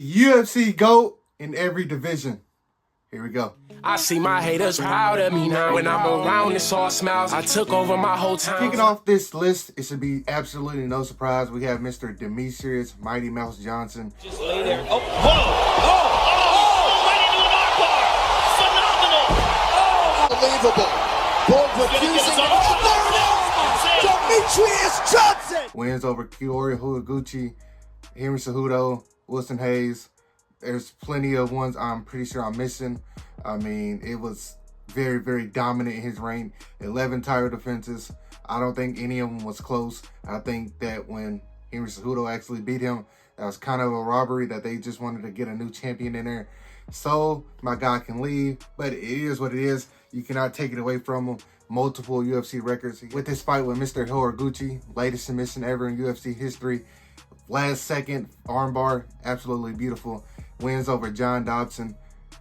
UFC Goat in every division. Here we go. I see my haters proud of me now. When I'm around, it's all smiles. I took over my whole time. Kicking off this list, it should be absolutely no surprise. We have Mr. Demetrius Mighty Mouse Johnson. Just lay there. Oh, whoa! Right into an armbar. Phenomenal. Unbelievable. Borg refusing. Demetrius Johnson Wins over Kiori Horiguchi, Henry Cejudo, Wilson Hayes. There's plenty of ones I'm pretty sure I'm missing. I mean, it was very, very dominant in his reign. 11 title defenses. I don't think any of them was close. I think that when Henry Cejudo actually beat him, that was kind of a robbery that they just wanted to get a new champion in there. So my guy can leave, but it is what it is. You cannot take it away from him. Multiple UFC records. With this fight with Mr. Horiguchi, latest submission ever in UFC history. Last second armbar, absolutely beautiful. Wins over John Dobson.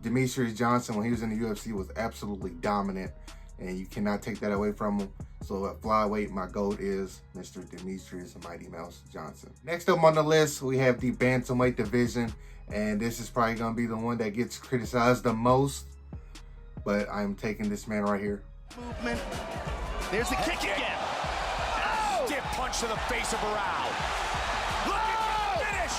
Demetrius Johnson, when he was in the UFC, was absolutely dominant, and you cannot take that away from him. So at flyweight, my GOAT is Mr. Demetrius Mighty Mouse Johnson. Next up on the list, we have the bantamweight division, and this is probably going to be the one that gets criticized the most, but I'm taking this man right here. movement. There's the kick again. Oh! Stiff punch to the face of Barao. Look at the finish.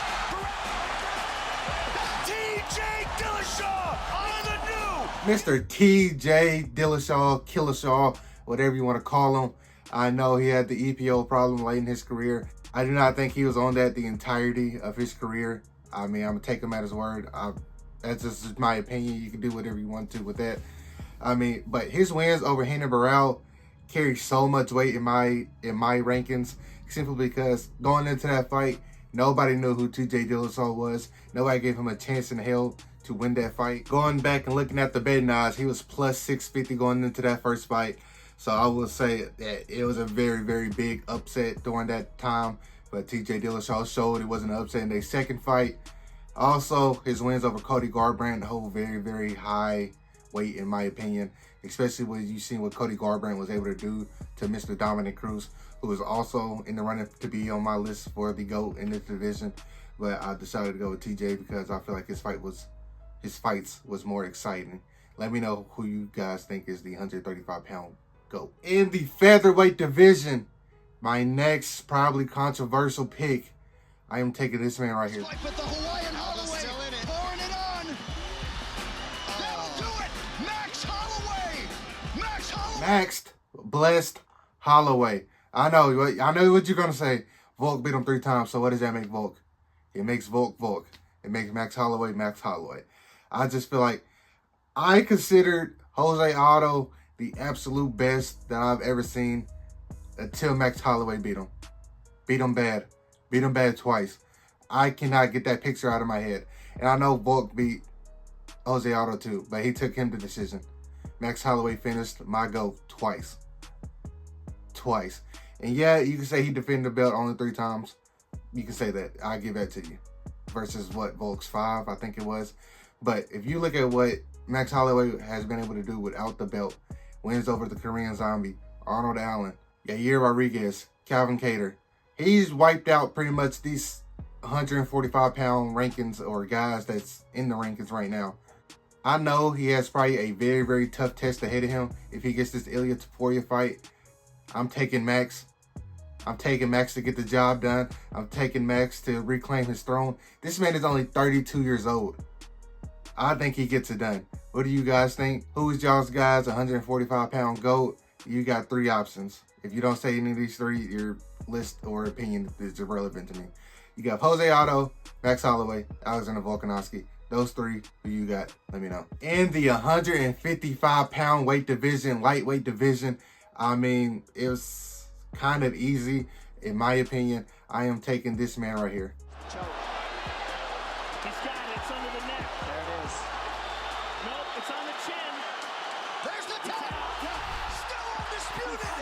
TJ Dillashaw on the new. Mr. TJ Dillashaw, whatever you want to call him. I know he had the EPO problem late in his career. I do not think he was on that the entirety of his career. I mean, I'm going to take him at his word. That's just my opinion. You can do whatever you want to with that. I mean, but his wins over Henry Barao carry so much weight in my rankings, simply because going into that fight, nobody knew who TJ Dillashaw was. Nobody gave him a chance in hell to win that fight. Going back and looking at the betting odds, he was plus 650 going into that first fight. So I will say that it was a very, very big upset during that time. But TJ Dillashaw showed it wasn't an upset in their second fight. Also, his wins over Cody Garbrandt hold very, very high weight in my opinion, especially when you see what Cody Garbrandt was able to do to Mr. Dominic Cruz, who was also in the running to be on my list for the GOAT in this division. But I decided to go with TJ because I feel like his fights was more exciting. Let me know who you guys think is the 135-pound GOAT. In the featherweight division, my next probably controversial pick, I am taking this man right here. Max Blessed Holloway. I know what you're gonna say. Volk beat him 3 times, so what does that make Volk? It makes Volk Volk. It makes Max Holloway Max Holloway. I just feel like I considered Jose Aldo the absolute best that I've ever seen until Max Holloway beat him. Beat him bad. Beat him bad twice. I cannot get that picture out of my head. And I know Volk beat Jose Aldo too, but he took him to decision. Max Holloway finished my GOAT twice. And yeah, you can say he defended the belt only 3 times. You can say that. I'll give that to you. Versus what, Volk's 5, I think it was. But if you look at what Max Holloway has been able to do without the belt, wins over the Korean Zombie, Arnold Allen, Yair Rodriguez, Calvin Kattar. He's wiped out pretty much these 145-pound rankings or guys that's in the rankings right now. I know he has probably a very, very tough test ahead of him if he gets this Ilya Topuria fight. I'm taking Max. I'm taking Max to get the job done. I'm taking Max to reclaim his throne. This man is only 32 years old. I think he gets it done. What do you guys think? Who is y'all's guys 145-pound GOAT? You got 3 options. If you don't say any of these 3, your list or opinion is irrelevant to me. You got Jose Aldo, Max Holloway, Alexander Volkanovski. Those 3, who you got? Let me know. In the 155-pound weight division, lightweight division, I mean, it was kind of easy. In my opinion, I am taking this man right here. He's got it. It's under the neck. There it is. Nope, it's on the chin. There's the tap. Still undisputed.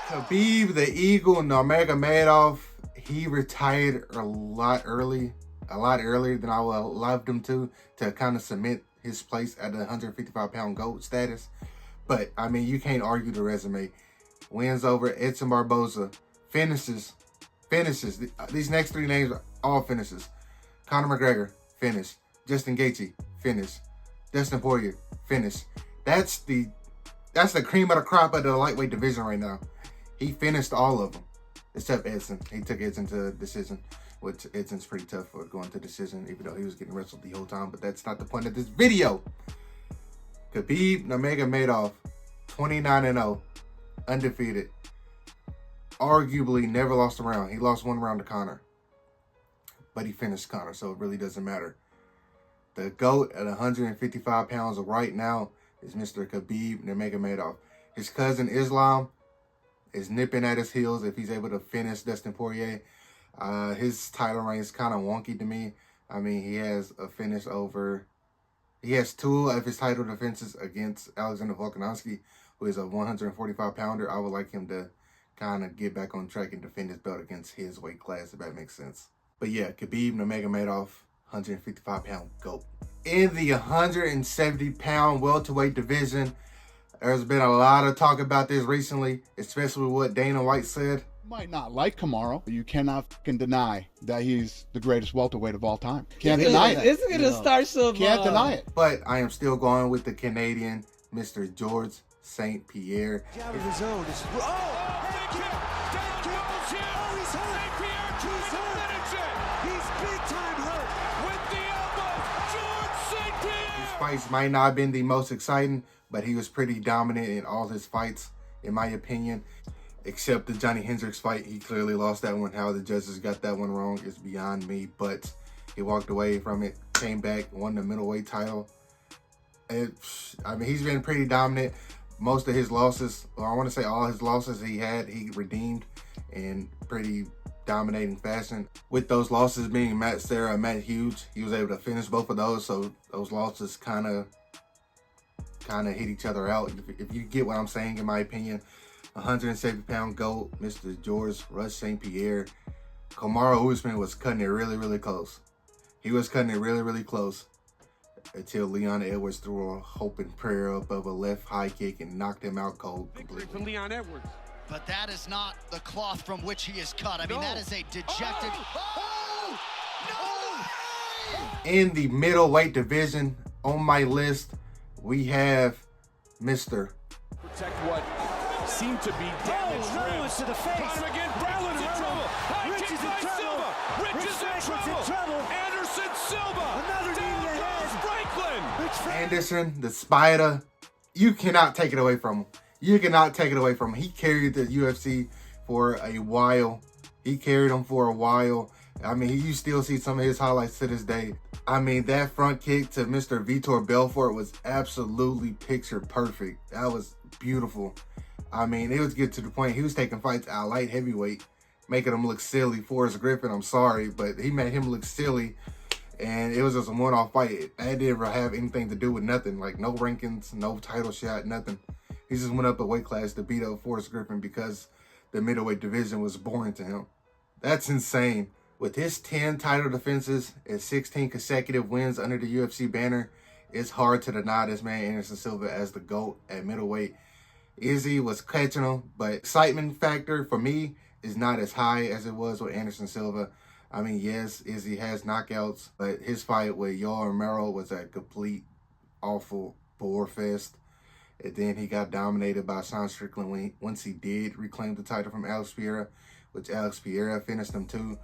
Khabib the Eagle Nurmagomedov, he retired a lot earlier than I would have loved him to kind of cement his place at the 155-pound GOAT status. But, I mean, you can't argue the resume. Wins over Edson Barboza. Finishes Finishes. These next 3 names are all finishes. Conor McGregor, finish. Justin Gaethje, finish. Dustin Poirier, finish. That's the cream of the crop of the lightweight division right now. He finished all of them, except Edson. He took Edson to decision, which Edson's pretty tough for going to decision, even though he was getting wrestled the whole time. But that's not the point of this video. Khabib Nurmagomedov, 29-0, undefeated. Arguably never lost a round. He lost 1 round to Conor, but he finished Conor, so it really doesn't matter. The GOAT at 155 pounds right now is Mr. Khabib Nurmagomedov. His cousin Islam is nipping at his heels if he's able to finish Dustin Poirier. His title reign is kind of wonky to me. I mean, he has a finish over... He has 2 of his title defenses against Alexander Volkanovski, who is a 145-pounder. I would like him to kind of get back on track and defend his belt against his weight class, if that makes sense. But yeah, Khabib Nurmagomedov, 155-pound GOAT. In the 170-pound welterweight division, there's been a lot of talk about this recently, especially what Dana White said. You might not like Kamaru, but you cannot fucking deny that he's the greatest welterweight of all time. Can't deny it. It's gonna start some. Can't deny it. But I am still going with the Canadian, Mr. George St-Pierre. Out of his own. Fights might not have been the most exciting, but he was pretty dominant in all his fights, in my opinion. Except the Johnny Hendricks fight, he clearly lost that one. How the judges got that one wrong is beyond me, but he walked away from it, came back, won the middleweight title. I mean, he's been pretty dominant. Most of his losses, or I want to say all his losses he redeemed in pretty dominating fashion. With those losses being Matt Serra and Matt Hughes, he was able to finish both of those, so those losses kind of hit each other out. If you get what I'm saying, in my opinion. 170-pound GOAT, Mr. George Rush St-Pierre. Kamaru Usman was cutting it really, really close. He was cutting it really, really close until Leon Edwards threw a hope and prayer up of a left high kick and knocked him out cold completely. From Leon Edwards. But that is not the cloth from which he is cut. I mean, that is a dejected... In the middleweight division, on my list, we have Mr. Protect what seemed to be damaged ribs. To the face. Time again. Brown is in trouble. High kick by Silva. Rich is in trouble. Anderson Silva. Another knee to the head. Franklin. Anderson, the Spider, you cannot take it away from him. You cannot take it away from him. He carried the UFC for a while. He carried him for a while. I mean, you still see some of his highlights to this day. I mean, that front kick to Mr. Vitor Belfort was absolutely picture perfect. That was beautiful. I mean, it was good to the point he was taking fights at light heavyweight, making him look silly. Forrest Griffin, I'm sorry, but he made him look silly. And it was just a one-off fight. That didn't ever have anything to do with nothing. Like, no rankings, no title shot, nothing. He just went up a weight class to beat up Forrest Griffin because the middleweight division was boring to him. That's insane. With his 10 title defenses and 16 consecutive wins under the UFC banner, it's hard to deny this man Anderson Silva as the GOAT at middleweight. Izzy was catching him, but excitement factor for me is not as high as it was with Anderson Silva. I mean, yes, Izzy has knockouts, but his fight with Yoel Romero was a complete awful bore fest. And then he got dominated by Sean Strickland once he did reclaim the title from Alex Pereira, which Alex Pereira finished him too.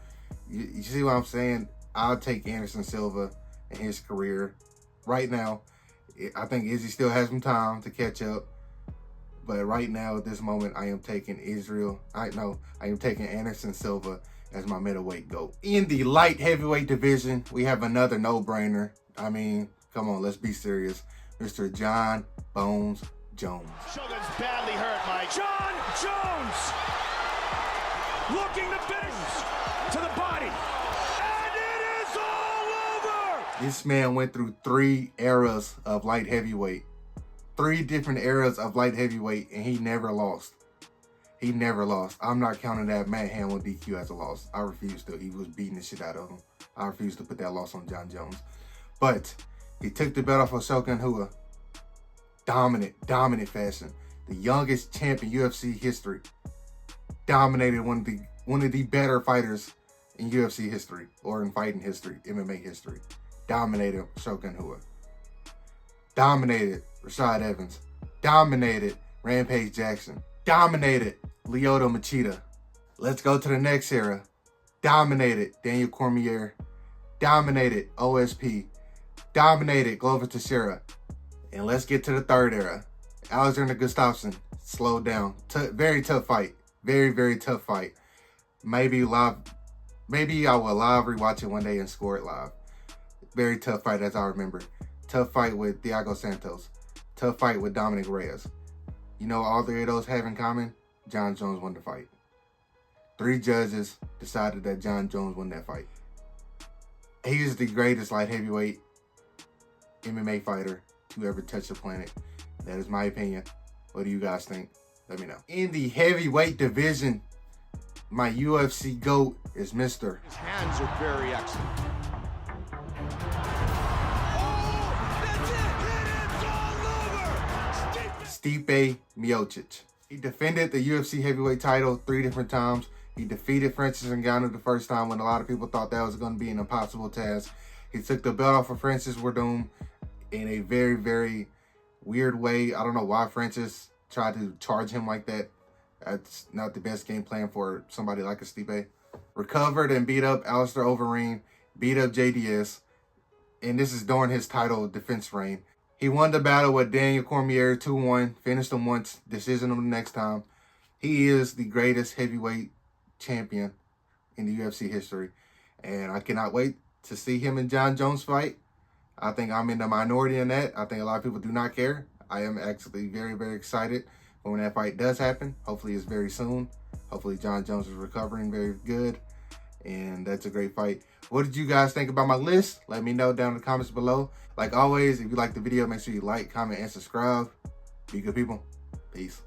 You see what I'm saying? I'll take Anderson Silva in his career. Right now, I think Izzy still has some time to catch up. But right now, at this moment, I am taking I am taking Anderson Silva as my middleweight GOAT. In the light heavyweight division, we have another no-brainer. I mean, come on, let's be serious. Mr. John Bones Jones. Shogun's badly hurt, Mike. John Jones looking to finish to the body. And it is all over. This man went through 3 eras of light heavyweight. 3 different eras of light heavyweight, and he never lost. He never lost. I'm not counting that Matt Hamill DQ as a loss. I refuse to. He was beating the shit out of him. I refuse to put that loss on John Jones. But he took the belt off of Shogun Rua. Dominant fashion. The youngest champ in UFC history. Dominated one of the one of the better fighters in UFC history, or in fighting history, MMA history. Dominated Shogun Rua. Dominated Rashad Evans. Dominated Rampage Jackson. Dominated Lyoto Machida. Let's go to the next era. Dominated Daniel Cormier. Dominated OSP. Dominated Glover Teixeira. And let's get to the third era. Alexander Gustafsson slowed down. Very tough fight. Very, very tough fight. Maybe I will live rewatch it one day and score it live. Very tough fight as I remember. Tough fight with Thiago Santos. Tough fight with Dominic Reyes. You know all three of those have in common? John Jones won the fight. 3 judges decided that John Jones won that fight. He is the greatest light heavyweight MMA fighter to ever touch the planet. That is my opinion. What do you guys think? Let me know. In the heavyweight division, my UFC GOAT is Mr. His hands are very excellent. Stipe Miocic. He defended the UFC heavyweight title 3 different times. He defeated Francis Ngannou the first time when a lot of people thought that was going to be an impossible task. He took the belt off of Francis Ngannou in a very, very weird way. I don't know why Francis tried to charge him like that. That's not the best game plan for somebody like a Stipe. Recovered and beat up Alistair Overeem, beat up JDS, and this is during his title defense reign. He won the battle with Daniel Cormier 2-1, finished him once, decision him the next time. He is the greatest heavyweight champion in the UFC history, and I cannot wait to see him and John Jones fight. I think I'm in the minority in that. I think a lot of people do not care. I am actually very, very excited for when that fight does happen. Hopefully it's very soon. Hopefully John Jones is recovering very good, and that's a great fight. What did you guys think about my list? Let me know down in the comments below. Like always, if you like the video, make sure you like, comment, and subscribe. Be good people. Peace.